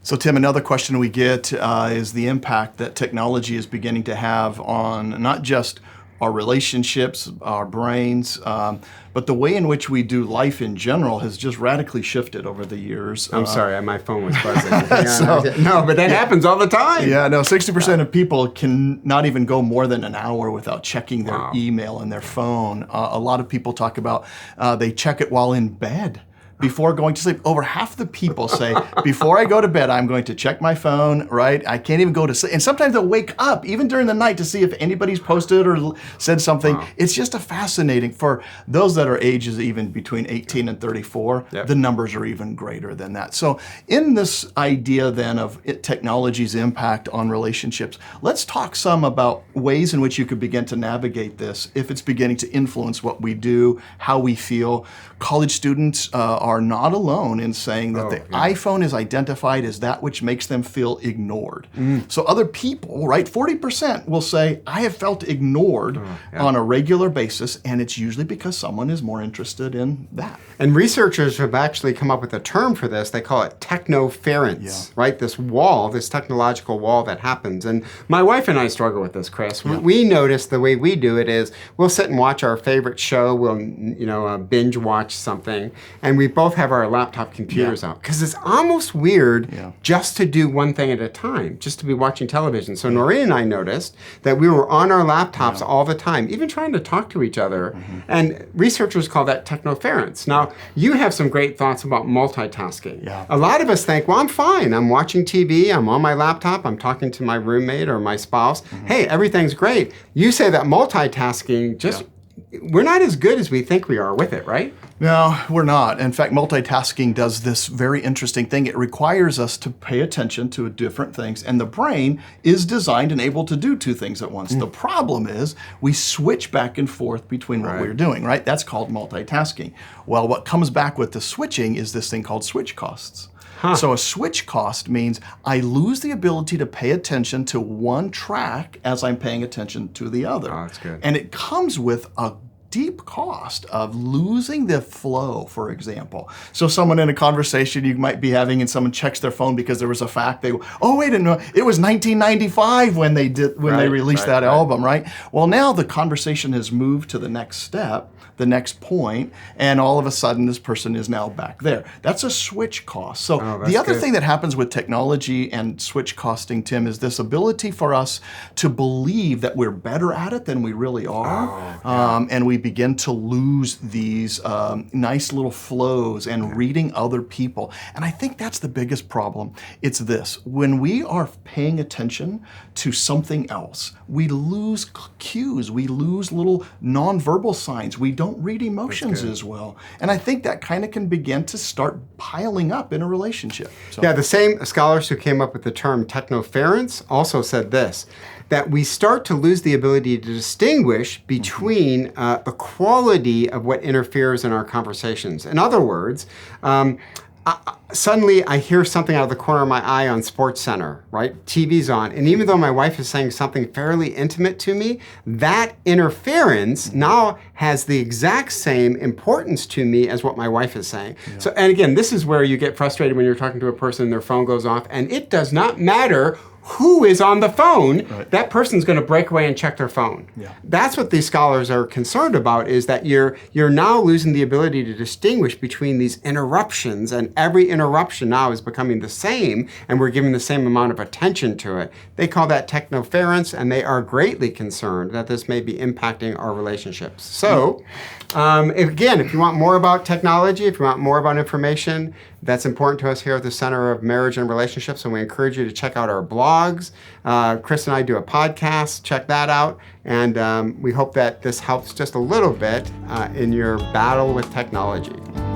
So Tim, another question we get is the impact that technology is beginning to have on not just our relationships, our brains, but the way in which we do life in general has just radically shifted over the years. I'm sorry, my phone was buzzing. No, but that happens all the time. Yeah, no, 60% of people can not even go more than an hour without checking their email and their phone. A lot of people talk about they check it while in bed. Before going to sleep. Over half the people say, before I go to bed, I'm going to check my phone, right? I can't even go to sleep. And sometimes they'll wake up, even during the night, to see if anybody's posted or said something. Wow. It's just a fascinating, for those that are ages even between 18 and 34, the numbers are even greater than that. So in this idea then of technology's impact on relationships, let's talk some about ways in which you could begin to navigate this if it's beginning to influence what we do, how we feel. College students are not alone in saying that the iPhone is identified as that which makes them feel ignored. So other people, right, 40% will say, I have felt ignored on a regular basis, and it's usually because someone is more interested in that. And researchers have actually come up with a term for this. They call it technoference, right? This wall, this technological wall that happens. And my wife and I struggle with this, Chris. We notice the way we do it is we'll sit and watch our favorite show. We'll, binge watch something, and we both have our laptop computers out, because it's almost weird just to do one thing at a time, just to be watching television. So Noreen and I noticed that we were on our laptops all the time, even trying to talk to each other. And researchers call that technoference. Now, you have some great thoughts about multitasking. A lot of us think, well, I'm fine. I'm watching TV, I'm on my laptop, I'm talking to my roommate or my spouse. Hey, everything's great. You say that multitasking just we're not as good as we think we are with it, right? No, we're not. In fact, multitasking does this very interesting thing. It requires us to pay attention to different things, and the brain is designed and able to do two things at once. The problem is we switch back and forth between what we're doing, right? That's called multitasking. Well, what comes back with the switching is this thing called switch costs. So a switch cost means I lose the ability to pay attention to one track as I'm paying attention to the other. Oh, that's good. And it comes with a deep cost of losing the flow, for example. So someone in a conversation you might be having and someone checks their phone because there was a fact, they go, oh, wait a minute, it was 1995 when they released that album, right? Well, now the conversation has moved to the next step, the next point, and all of a sudden this person is now back there. That's a switch cost. So the other thing that happens with technology and switch costing, Tim, is this ability for us to believe that we're better at it than we really are. And we begin to lose these nice little flows and reading other people. And I think that's the biggest problem. It's this: when we are paying attention to something else, we lose cues, we lose little nonverbal signs, we don't read emotions as well. And I think that kind of can begin to start piling up in a relationship. So. Yeah, the same scholars who came up with the term technoference also said this, that we start to lose the ability to distinguish between the quality of what interferes in our conversations. In other words, suddenly I hear something out of the corner of my eye on SportsCenter, right? TV's on, and even though my wife is saying something fairly intimate to me, that interference now has the exact same importance to me as what my wife is saying. So, and again, this is where you get frustrated when you're talking to a person and their phone goes off, and it does not matter who is on the phone, that person's going to break away and check their phone. That's what these scholars are concerned about, is that you're now losing the ability to distinguish between these interruptions, and every interruption now is becoming the same, and we're giving the same amount of attention to it. They call that technoference, and they are greatly concerned that this may be impacting our relationships. So, if you want more about technology, if you want more about information that's important to us here at the Center of Marriage and Relationships, and we encourage you to check out our blogs. Chris and I do a podcast. Check that out. And we hope that this helps just a little bit in your battle with technology.